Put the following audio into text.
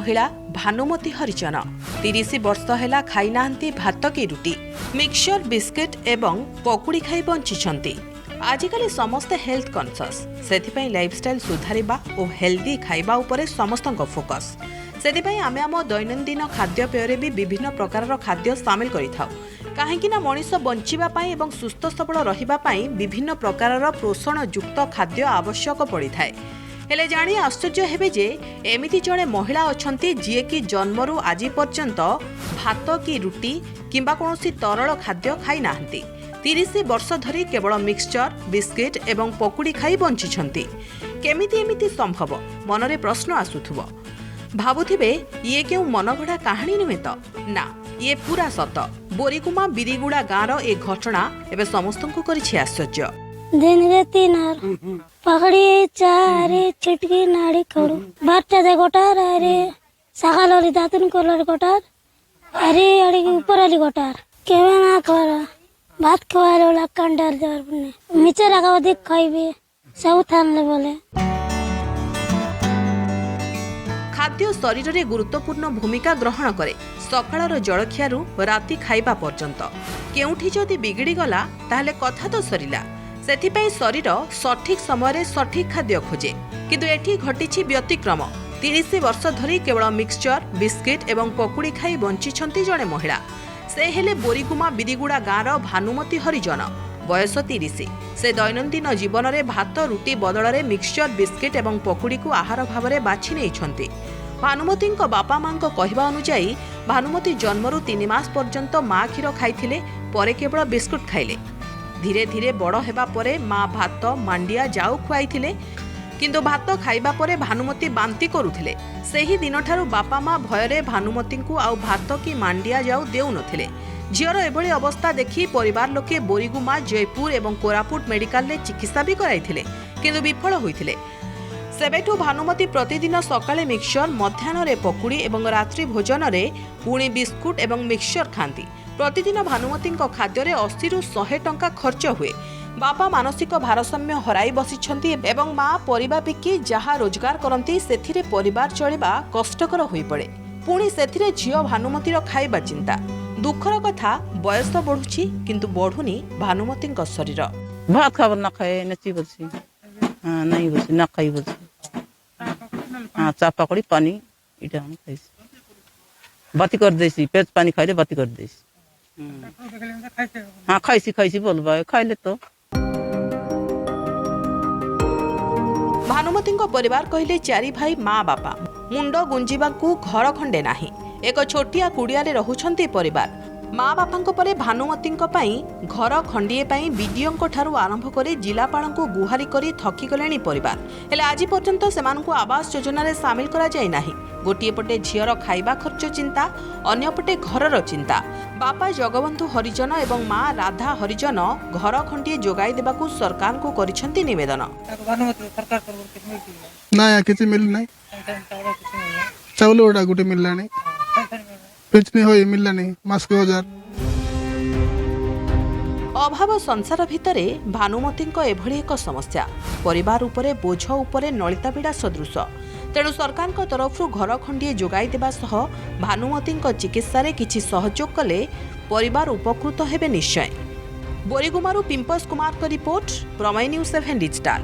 महिला भानुमती हरिजन 30 वर्ष है खाई ना भात कि रुटी मिक्सचर बिस्किट एवं पकुड़ी खाई बंची। आजिकल समस्ते हेल्थ कॉन्शियस से लाइफस्टाइल सुधारिबा और हेल्दी खाइबा उपरे समस्त फोकस से आम आम दैनंदिन खाद्यपेय भी विभिन्न प्रकार खाद्य सामिल कहीं मनीष बंचापी और सुस्थ सबल रही विभिन्न प्रकार पोषण युक्त खाद्य आवश्यक पड़ी थाए। हेले जाणी आश्चर्य हेबे जे एमिति जड़े महिला अछंती जिए कि जन्मरू आज पर्यंत भात कि रुटी किंबा कौनसी तरल खाद्य खाई नाहंती। 30 वर्ष धरी केवल मिक्सचर बिस्किट एवं पकुड़ी खाई बंचिछंती। केमिति एमिति संभव मनरे प्रश्न आसुथुबो। भाबुथिबे ये केउ मनगढ़ा कहानी नुहे तो ना, ये पूरा सत। बोरीगुमा बिरीगुड़ा गाँव ए घटना एवं समस्तंकु करिछि आश्चर्य। दिन रे 3 पकड़ी 4 छिटकी नाड़ी खड़ू बाटा दे गोटार अरे सकाल वाली दातुन कोलर गोटार अरे अड़ी ऊपर वाली गोटार केवे ना कर भात खवाले वाला कंडर दर ने नीचे लगा देख खाइबे सब थानले बोले। खाद्य शरीर में गुरुत्वपूर्ण भूमिका ग्रहण करे। सकाळर जलखियारू राति खाइबा पर्यंत केउठी जदि बिगड़ी गला ताहले कथा तो सरिला। सेथिपई शरीर सठिक समय सठिक खाद्य खोजे किंतु एठी घटिछि व्यतिक्रम। 30 वर्ष धरी केवल मिक्सचर बिस्किट एवं पकुड़ी खाई बंचिछंती जड़े महिला। से हेले बोरीगुमा बिरीगुड़ा गाँव भानुमती हरिजन बयस 30। से दैनंदिन जीवन में भात रुटी बदल में मिक्सचर बिस्किट एवं पकुड़ी को आहार भाव में बाछि नेइछंती। भानुमती बापा माँ कहवा अनुसार भानुमती जन्मरू 3 मास पर्यंत माँ क्षीर खाइथिले परे केवल बिस्कुट खाइले। धीरे धीरे बड़ हेबा परे माँ भात मांडिया जाऊ खुआइथिले किंतु भात खाइबा परे भानुमती बांती करुथिले। सेही दिनठारू बापा माँ भयरे भानुमती को आउ भात कि मांडिया जाऊ देउ नथिले। झीर एभली अवस्था देखि परिवार लोके बोरीगुमा जयपुर एवं कोरापुट मेडिकल रे चिकित्सा भी कराइथिले किंतु विफल होइथिले। सेबेठू भानुमती प्रतिदिन सकाळे मिक्सचर मध्याह्न रे पकुड़ी एवं रात्रि भोजन रे पुणी बिस्कुट एवं मिक्सचर खांती। प्रतिदिन भानुमती खाद्य रे 80 रु 100 टंका खर्च हुए। बापा मानसिक भारसाम्य हराई बसिछंती एवं माँ परिबा बिकी जहा रोजगार करंती सेथिरे परिवार चलिबा कष्टकर होई पड़े। पुणी सेथिरे झियो भानुमतीर खाइबा चिंता। दुखर कथा बयस बढ़ुछि किंतु बढ़ुनी भानुमती शरीर। भात खाबर ना खाए नची बसी हाँ नहीं बसी ना खाई बसी हाँ चा पकड़ी पानी इटा हम खाइसी बाती कर देसी पेट पानी खाइले बाती कर देसी हाँ खाइसी बोलबा खाइले तो। भानुमती परिवार कहले 4 भाई माँ बापा मुंड गुंजिबाकू घर खंडे नाही। एक छोटिया कुड़िया रहुछंती परिवार। माँ बापा परे भानुमती घर खंडीए बीडीओ ठारू आरंभ करे जिलापाल को गुहारी करी थकी गले परिवार। हेले आज पर्यंत सेमानकु आवास योजना रे सामिल करा जाय नाही। गोटिए पटे झीर खाइबा खर्च चिंता अन्य पटे घरर चिंता। बापा जगबंधु हरिजन एवं माँ राधा हरिजन घर खंडीए जोगाई देबाकू सरकार को करिसंती निवेदन। ना किछि मिल नाही चाउल ओडा गुटे मिलला नाही पेचनी होई मिलला नहीं मास के 1000। अभाव संसार भितरे भानुमती एभली एक समस्या परिवार उपरे बोझ उपरे नलिता पीड़ा सदृश। तेणु सरकार तरफ घर खंडीए जोगाई देबा सह भानुमती चिकित्सा रे किछि सहयोग कले परिवार उपकृत हेबे निश्चय। बोरीगुमारू पिंपस कुमार को रिपोर्ट प्रमेय न्यूज 7 डिजिटल।